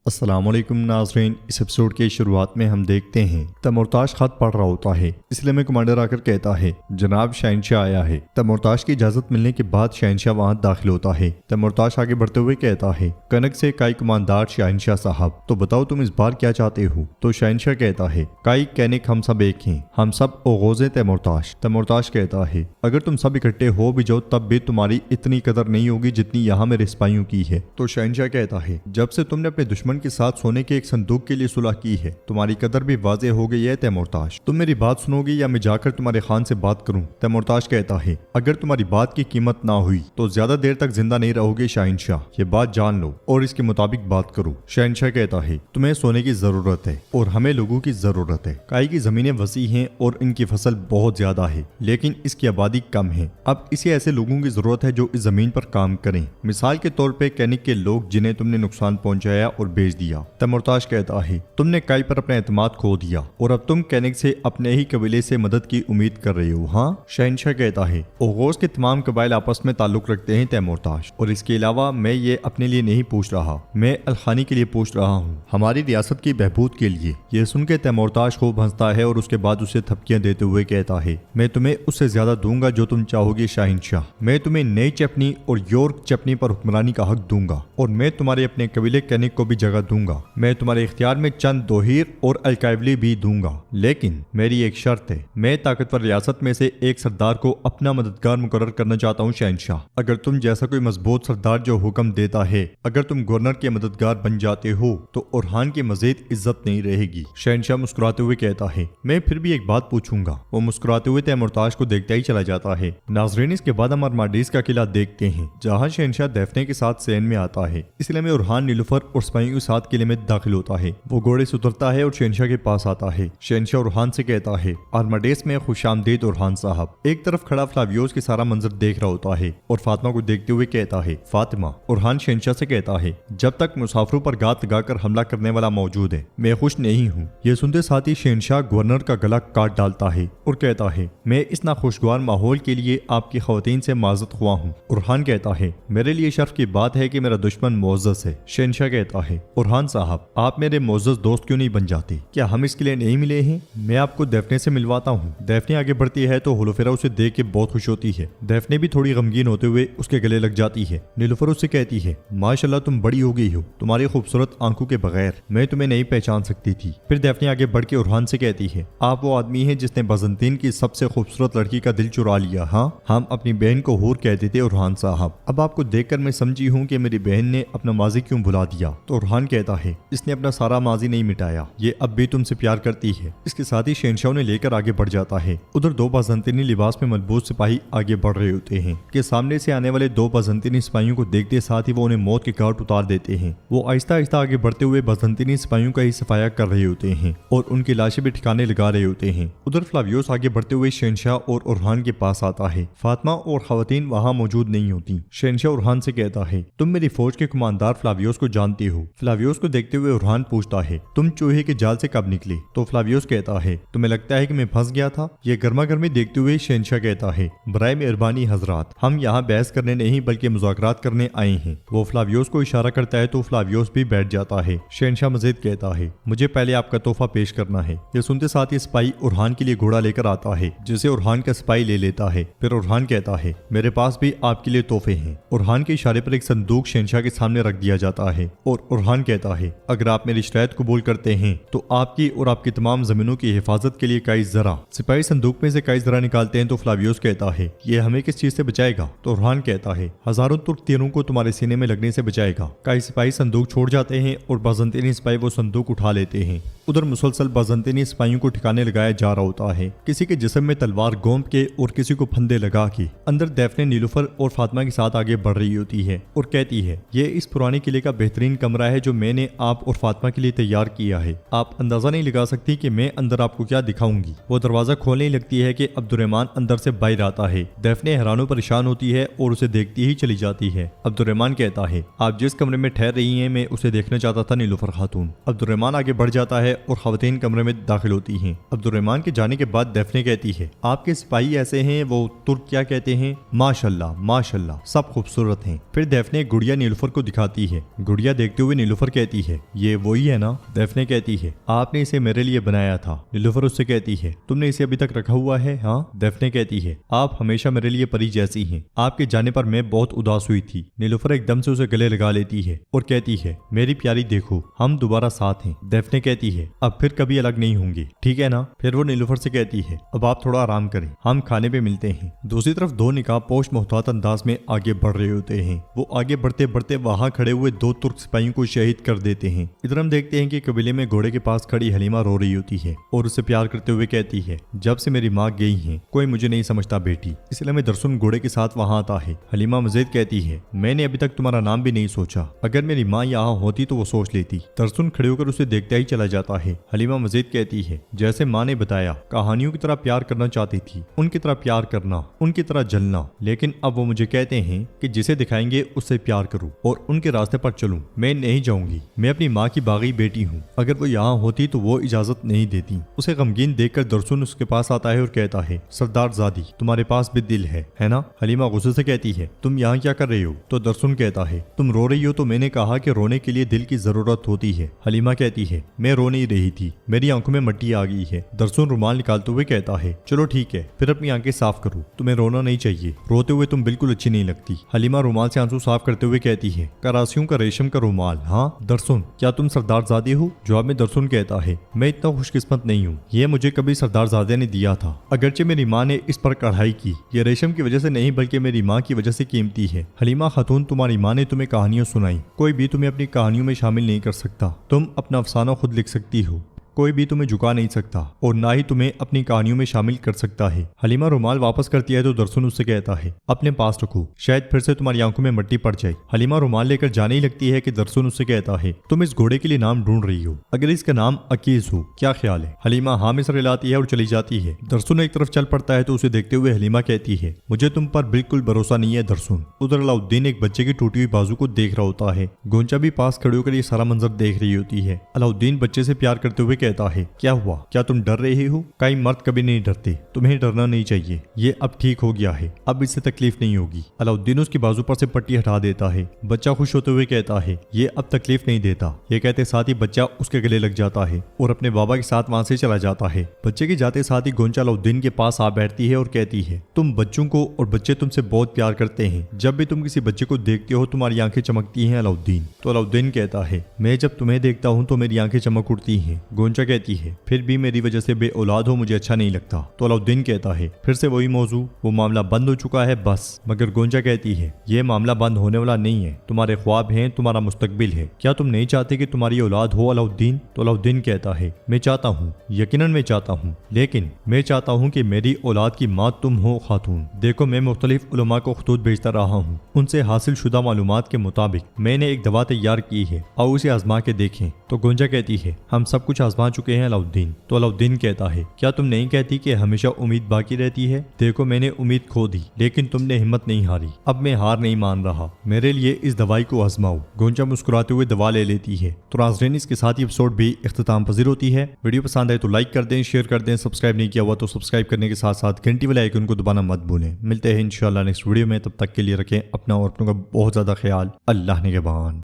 السلام علیکم ناظرین، اس ایپیسوڈ کے شروعات میں ہم دیکھتے ہیں تیمورتاش خط پڑھ رہا ہوتا ہے۔ اس لیے میں کمانڈر آ کر کہتا ہے جناب شہنشاہ آیا ہے۔ تیمورتاش کی اجازت ملنے کے بعد شہنشاہ وہاں داخل ہوتا ہے۔ تیمورتاش آگے بڑھتے ہوئے کہتا ہے کنک سے کائی کماندار شہنشاہ صاحب، تو بتاؤ تم اس بار کیا چاہتے ہو؟ تو شہنشاہ کہتا ہے کائی کینک ہم سب ایک ہیں، ہم سب اوغوز ہیں تیمورتاش۔ تیمورتاش کہتا ہے اگر تم سب اکٹھے ہو بھی جاؤ تب بھی تمہاری اتنی قدر نہیں ہوگی جتنی یہاں میرے سپاہیوں کی ہے۔ تو شہنشاہ کہتا ہے جب سے تم نے اپنے دشمن کے ساتھ سونے کے ایک صندوق کے لیے صلح کی ہے تمہاری قدر بھی واضح ہو گئی ہے تیمورتاش۔ تم میری بات سنو گی یا میں جا کر تمہارے خان سے بات کروں؟ تیمورتاش کہتا ہے اگر تمہاری بات کی قیمت نہ ہوئی تو زیادہ دیر تک زندہ نہیں رہو گے شہنشاہ، یہ بات جان لو اور اس کے مطابق بات کرو۔ شہنشاہ کہتا ہے تمہیں سونے کی ضرورت ہے اور ہمیں لوگوں کی ضرورت ہے۔ کائی کی زمینیں وسیع ہیں اور ان کی فصل بہت زیادہ ہے لیکن اس کی آبادی کم ہے۔ اب اسے ایسے لوگوں کی ضرورت ہے جو اس زمین پر کام کریں، مثال کے طور پہ کینک کے لوگ جنہیں تم نے نقصان پہنچایا اور بیچ دیا۔ تیمورتاش کہتا ہے تم نے کائی پر اپنا اعتماد کھو دیا اور اب تم کینک سے اپنے ہی قبیلے سے مدد کی امید کر رہے ہو، ہاں؟ شہنشاہ کہتا ہے اوغوز کے تمام قبائل آپس میں تعلق رکھتے ہیں تیمورتاش، اور اس کے علاوہ میں یہ اپنے لیے نہیں پوچھ رہا، میں الخانی کے لیے پوچھ رہا ہوں، ہماری ریاست کی بہبود کے لیے۔ یہ سن کے تیمورتاش خوب ہنستا ہے اور اس کے بعد اسے تھپکیاں دیتے ہوئے کہتا ہے میں تمہیں اس سے زیادہ دوں گا جو تم چاہو گے شہنشاہ۔ میں تمہیں نئی چپنی اور یورک چپنی پر حکمرانی کا حق دوں گا اور میں تمہارے اپنے قبیلے کینک کو بھی جگہ دوں گا۔ میں تمہارے اختیار میں چند دوہیر اور الکائیولی بھی دوں گا، لیکن میری ایک شرط ہے، میں طاقتور ریاست میں سے ایک سردار کو اپنا مددگار مقرر کرنا چاہتا ہوں شہنشاہ۔ اگر تم جیسا کوئی مضبوط سردار جو حکم دیتا ہے، اگر تم گورنر کے مددگار بن جاتے ہو تو اورحان کی مزید عزت نہیں رہے گی۔ شہنشاہ مسکراتے ہوئے کہتا ہے میں پھر بھی ایک بات پوچھوں گا۔ وہ مسکراتے ہوئے تیمورتاش کو دیکھتا ہی چلا جاتا ہے۔ ناظرین، اس کے بعد ہم ارماڈیس کا قلعہ دیکھتے ہیں جہاں شہنشاہ دیفنے کے ساتھ سین میں آتا ہے۔ اس لیے میں اورحان نیلوفر اور سپاہیوں کے ساتھ قلعے میں داخل ہوتا ہے۔ وہ گھوڑے سے اترتا ہے اور شہنشاہ کے پاس آتا ہے۔ شہنشاہ اورحان سے کہتا ہے ارماڈیس میں خوش آمدید اورحان صاحب۔ ایک طرف کھڑا فلاویوس کے سارا منظر دیکھ رہا ہوتا ہے اور فاطمہ کو دیکھتے ہوئے کہتا ہے فاطمہ۔ اورحان شہنشاہ سے کہتا ہے جب تک مسافروں پر گات لگا کر حملہ کرنے والا موجود ہے میں خوش نہیں ہوں۔ یہ سنتے ساتھ ہی شہنشاہ گورنر کا گلا کاٹ ڈالتا ہے اور کہتا ہے میں اس ناخوشگوار ماحول کے لیے آپ کی خواتین سے معذرت خواہ ہوں۔ اورحان کہتا ہے میرے لیے شرف کی بات ہے کہ میرا دشمن معزز ہے۔ شہنشاہ کہتا ہے اورحان صاحب آپ میرے معزز دوست کیوں نہیں بن جاتے؟ کیا ہم اس کے لیے نہیں ملے ہیں؟ میں آپ کو دیفنے سے ملواتا ہوں۔ دیفنے آگے بڑھتی ہے تو ہولوفیرا اسے دیکھ کے بہت خوش ہوتی ہے۔ دیفنے بھی تھوڑی غمگین ہوتے ہوئے اس کے گلے لگ جاتی ہے۔ نیلوفر اس سے کہتی ہے ماشاءاللہ تم بڑی ہو گئی ہو، تمہاری خوبصورت آنکھوں کے بغیر میں تمہیں نہیں پہچان سکتی تھی۔ پھر دیفنے آگے بڑھ کے اورحان سے کہتی ہے آپ وہ آدمی ہیں جس نے بازنطین کی سب سے خوبصورت لڑکی کا دل چرا لیا، ہاں؟ ہم اپنی بہن کو حور کہتے تھے اورحان صاحب، اب آپ کو دیکھ کر میں سمجھی ہوں کہ میری بہن نے اپنا ماضی کیوں بھلا دیا۔ تو اورحان کہتا ہے اس نے اپنا سارا ماضی نہیں مٹایا، یہ اب بھی تم سے پیار کرتی ہے۔ اس کے ساتھ ہی شہنشاہ نے لے کر آگے بڑھ جاتا ہے۔ ادھر دو بازنطینی لباس میں ملبوس سپاہی آگے بڑھ رہے ہوتے ہیں کہ سامنے سے آنے والے دو بازنطینی سپاہیوں کو دیکھتے ساتھ ہی وہ انہیں موت کے گھاٹ اتار دیتے ہیں۔ وہ آہستہ آہستہ آگے بڑھتے ہوئے بازنطینی سپاہیوں کا ہی صفایا کر رہے ہوتے ہیں اور ان کی لاشیں بھی ٹھکانے لگا رہے ہوتے ہیں۔ ادھر فلاویوس آگے بڑھتے ہوئے شہنشاہ اور اورحان کے پاس آتا ہے۔ فاطمہ اور خواتین وہاں موجود نہیں ہوتی۔ شہنشاہ اورحان سے کہتا ہے تم میری فوج کے کماندار فلاویوس کو جانتے ہو؟ فلاویوس کو دیکھتے ہوئے اورحان پوچھتا ہے تم چوہے کے جال سے کب نکلے؟ تو فلاویوس کہتا ہے تمہیں لگتا ہے کہ میں پھنس گیا تھا؟ یہ گرما گرمی دیکھتے ہوئے شہنشاہ کہتا ہے برائے مہربانی حضرات، ہم یہاں بحث کرنے نہیں بلکہ مذاکرات کرنے آئے ہیں۔ وہ فلاویوس کو اشارہ کرتا ہے تو فلاویوس بھی بیٹھ جاتا ہے۔ شہنشاہ مزید کہتا ہے مجھے پہلے آپ کا تحفہ پیش کرنا ہے۔ یہ سنتے ساتھ ہی سپاہی اورحان کے لیے گھوڑا لے کر آتا ہے جسے اورحان کا سپاہی لے لیتا ہے۔ پھر اورحان کہتا ہے میرے پاس بھی آپ کے لیے تحفے ہیں۔ اورحان کے اشارے پر ایک صندوق شہنشاہ کے سامنے رکھ دیا جاتا ہے اور اورحان کہتا ہے اگر آپ میری شرائط قبول کرتے ہیں تو آپ کی اور آپ کی تمام زمینوں کی حفاظت کے لیے کئی ذرہ۔ سپاہی صندوق میں سے کئی ذرہ نکالتے ہیں تو فلاویوس کہتا ہے یہ ہمیں کس چیز سے بچائے گا؟ تو اورحان کہتا ہے ہزاروں ترک تیروں کو تمہارے سینے میں لگنے سے بچائے گا۔ کئی سپاہی صندوق چھوڑ جاتے ہیں اور بازنطینی سپاہی وہ صندوق اٹھا لیتے ہیں۔ ادھر مسلسل بازنطینی سپاہیوں کو ٹھکانے لگایا جا رہا ہوتا ہے، کسی کے جسم میں تلوار گھونپ کے اور کسی کو پھندے لگا کے۔ اندر دیفنے نیلوفر اور فاطمہ کے ساتھ آگے بڑھ رہی ہوتی ہے اور کہتی ہے یہ اس پرانے قلعے کا بہترین کمرہ ہے جو میں نے آپ اور فاطمہ کے لیے تیار کیا ہے۔ آپ اندازہ نہیں لگا سکتی کہ میں اندر آپ کو کیا دکھاؤں گی۔ وہ دروازہ کھولنے لگتی ہے کہ عبدالرحمن اندر سے باہر آتا ہے۔ دیفنے حیران و پریشان ہوتی ہے اور اسے دیکھتی ہی چلی جاتی ہے۔ عبدالرحمن کہتا ہے آپ جس کمرے میں ٹھہر رہی ہیں میں اسے دیکھنا چاہتا تھا نیلوفر خاتون۔ عبدالرحمن آگے بڑھ جاتا ہے اور خواتین کمرے میں داخل ہوتی ہیں۔ عبد الرحمن کے جانے کے بعد دفنے کہتی ہے آپ کے سپاہی ایسے ہیں، وہ ترک کیا کہتے ہیں، ماشاءاللہ ماشاءاللہ سب خوبصورت ہیں۔ پھر دفنے گڑیا نیلوفر کو دکھاتی ہے۔ گڑیا دیکھتے ہوئے نیلوفر کہتی ہے یہ وہی ہے نا؟ دفنے کہتی ہے آپ نے اسے میرے لیے بنایا تھا۔ نیلوفر اس سے کہتی ہے تم نے اسے ابھی تک رکھا ہوا ہے؟ ہاں۔ دفنے کہتی ہے آپ ہمیشہ میرے لیے پری جیسی ہیں، آپ کے جانے پر میں بہت اداس ہوئی تھی۔ نیلوفر ایک دم سے اسے گلے لگا لیتی ہے اور کہتی ہے میری پیاری دیکھو ہم دوبارہ ساتھ ہیں۔ دفنے کہتی ہے اب پھر کبھی الگ نہیں ہوں گے، ٹھیک ہے نا؟ پھر وہ نیلوفر سے کہتی ہے اب آپ تھوڑا آرام کریں، ہم کھانے پہ ملتے ہیں۔ دوسری طرف دو نکاح پوش محتاط انداز میں آگے بڑھ رہے ہوتے ہیں۔ وہ آگے بڑھتے بڑھتے وہاں کھڑے ہوئے دو ترک سپاہیوں کو شہید کر دیتے ہیں۔ ادھر ہم دیکھتے ہیں کہ قبیلے میں گھوڑے کے پاس کھڑی حلیمہ رو رہی ہوتی ہے اور اسے پیار کرتے ہوئے کہتی ہے جب سے میری ماں گئی ہیں کوئی مجھے نہیں سمجھتا بیٹی۔ اس لیے میں درسن گھوڑے کے ساتھ وہاں آتا ہے۔ حلیمہ مزید کہتی ہے میں نے ابھی تک تمہارا نام بھی نہیں سوچا، اگر میری ماں یہاں ہوتی تو وہ سوچ لیتی۔ درسن کھڑے ہو کر اسے دیکھتا ہی چلا جاتا ہے۔ حلیمہ مزید کہتی ہے جیسے ماں نے بتایا کہانیوں کی طرح پیار کرنا چاہتی تھی، ان کی طرح پیار کرنا، ان کی طرح جلنا، لیکن اب وہ مجھے کہتے ہیں کہ جسے دکھائیں گے اس سے پیار کروں اور ان کے راستے پر چلوں۔ میں نہیں جاؤں گی، میں اپنی ماں کی باغی بیٹی ہوں، اگر وہ یہاں ہوتی تو وہ اجازت نہیں دیتی۔ اسے غمگین دیکھ کر درسن اس کے پاس آتا ہے اور کہتا ہے سردار زادی تمہارے پاس بھی دل ہے نا؟ حلیمہ غصے سے کہتی ہے تم یہاں کیا کر رہے ہو؟ تو درسن کہتا ہے تم رو رہی ہو تو میں نے کہا کہ رونے کے لیے دل کی ضرورت ہوتی ہے۔ حلیمہ کہتی ہے میں رو نہیں رہی تھی، میری آنکھوں میں مٹی آ گئی ہے۔ درسن رومال نکالتے ہوئے کہتا ہے چلو ٹھیک ہے پھر اپنی آنکھیں صاف کرو، تمہیں رونا نہیں چاہیے، روتے ہوئے تم بالکل اچھی نہیں لگتی۔ حلیمہ رومال سے آنسو صاف کرتے ہوئے کہتی ہے کراسیوں کا ریشم کا رومال؟ ہاں۔ درسن کیا تم سردار زادے ہو؟ جواب میں درسن کہتا ہے میں اتنا خوش قسمت نہیں ہوں، یہ مجھے کبھی سردار زادے نے دیا تھا، اگرچہ میری ماں نے اس پر کڑھائی کی، یہ ریشم کی وجہ سے نہیں بلکہ میری ماں کی وجہ سے قیمتی ہے۔ حلیمہ خاتون تمہاری ماں نے تمہیں کہانیاں سنائی، کوئی بھی تمہیں اپنی کہانیوں میں شامل نہیں کر سکتا، تم اپنا افسانہ خود لکھ سکتی ہو، کوئی بھی تمہیں جھکا نہیں سکتا اور نہ ہی تمہیں اپنی کہانیوں میں شامل کر سکتا ہے۔ حلیمہ رومال واپس کرتی ہے تو درسن اس سے کہتا ہے اپنے پاس رکھو، شاید پھر سے تمہاری آنکھوں میں مٹی پڑ جائے۔ حلیمہ رومال لے کر جانے ہی لگتی ہے کہ درسن اس سے کہتا ہے تم اس گھوڑے کے لیے نام ڈھونڈ رہی ہو، اگر اس کا نام عکیز ہو کیا خیال ہے؟ حلیمہ ہاں میں سر ہلاتی ہے اور چلی جاتی ہے۔ درسن ایک طرف چل پڑتا ہے تو اسے دیکھتے ہوئے حلیمہ کہتی ہے مجھے تم پر بالکل بھروسہ نہیں ہے درسن۔ ادھر علاؤدین ایک بچے کی ٹوٹی ہوئی بازو کو دیکھ رہا ہوتا ہے، گونچا بھی پاس کھڑے ہو کر یہ سارا منظر دیکھ رہی ہوتی ہے۔ علاؤدین بچے سے پیار کرتے ہوئے کہتا ہے کیا ہوا؟ کیا تم ڈر رہے ہو؟ کئی مرد کبھی نہیں ڈرتے، تمہیں ڈرنا نہیں چاہیے، یہ اب ٹھیک ہو گیا ہے، اب اس سے تکلیف نہیں ہوگی۔ علاؤدین اس کی بازو پر سے پٹی ہٹا دیتا ہے۔ بچہ خوش ہوتے ہوئے کہتا ہے یہ اب تکلیف نہیں دیتا، یہ کہتے ساتھ ہی بچہ اس کے گلے لگ جاتا ہے اور اپنے بابا کے ساتھ وہاں سے چلا جاتا ہے۔ بچے کے جاتے ساتھ ہی گونچا علاؤدین کے پاس آ بیٹھتی ہے اور کہتی ہے تم بچوں کو اور بچے تم سے بہت پیار کرتے ہیں، جب بھی تم کسی بچے کو دیکھتے ہو تمہاری آنکھیں چمکتی ہیں علاؤدین۔ تو علاؤدین کہتا ہے میں جب تمہیں دیکھتا ہوں تو میری آنکھیں چمک اٹھتی ہیں۔ گونچا کہتی ہے پھر بھی میری وجہ سے بے اولاد ہو مجھے اچھا نہیں لگتا۔ تو علاؤدین کہتا ہے پھر سے وہی موضوع، وہ معاملہ بند ہو چکا ہے بس۔ مگر گونچا کہتی ہے یہ معاملہ بند ہونے والا نہیں ہے، تمہارے خواب ہیں، تمہارا مستقبل ہے، کیا تم نہیں چاہتے کہ تمہاری اولاد ہو علاؤدین؟ تو علاؤدین کہتا ہے میں چاہتا ہوں، یقیناً میں چاہتا ہوں، لیکن میں چاہتا ہوں کہ میری اولاد کی ماں تم ہو خاتون۔ دیکھو میں مختلف علماء کو خطوط بھیجتا رہا ہوں، ان سے حاصل شدہ معلومات کے مطابق میں نے ایک دوا تیار کی ہے، آؤ اسے آزما کے دیکھیں۔ تو گونچا کہتی ہے ہم سب کچھ آزما چکے ہیں علاؤدین۔ تو علاؤدین کہتا ہے کیا تم نہیں کہتی کہ ہمیشہ امید باقی رہتی ہے؟ دیکھو میں نے امید کھو دی لیکن تم نے ہمت نہیں ہاری، اب میں ہار نہیں مان رہا، میرے لیے اس دوائی کو آزماؤ۔ گونچا مسکراتے ہوئے دوا لے لیتی ہے۔ تو ناظرین اس کے ساتھ یہ ایپیسوڈ بھی اختتام پذیر ہوتی ہے۔ ویڈیو پسند آئے تو لائک کر دیں، شیئر کر دیں، سبسکرائب نہیں کیا ہوا تو سبسکرائب کرنے کے ساتھ ساتھ گھنٹی والے آئیکن کو دبانا مت بھولیں۔ ملتے ہیں انشاءاللہ نیکسٹ ویڈیو میں، تب تک کے لیے رکھیں اپنا اور اپنوں کا بہت زیادہ خیال۔ اللہ نگہبان۔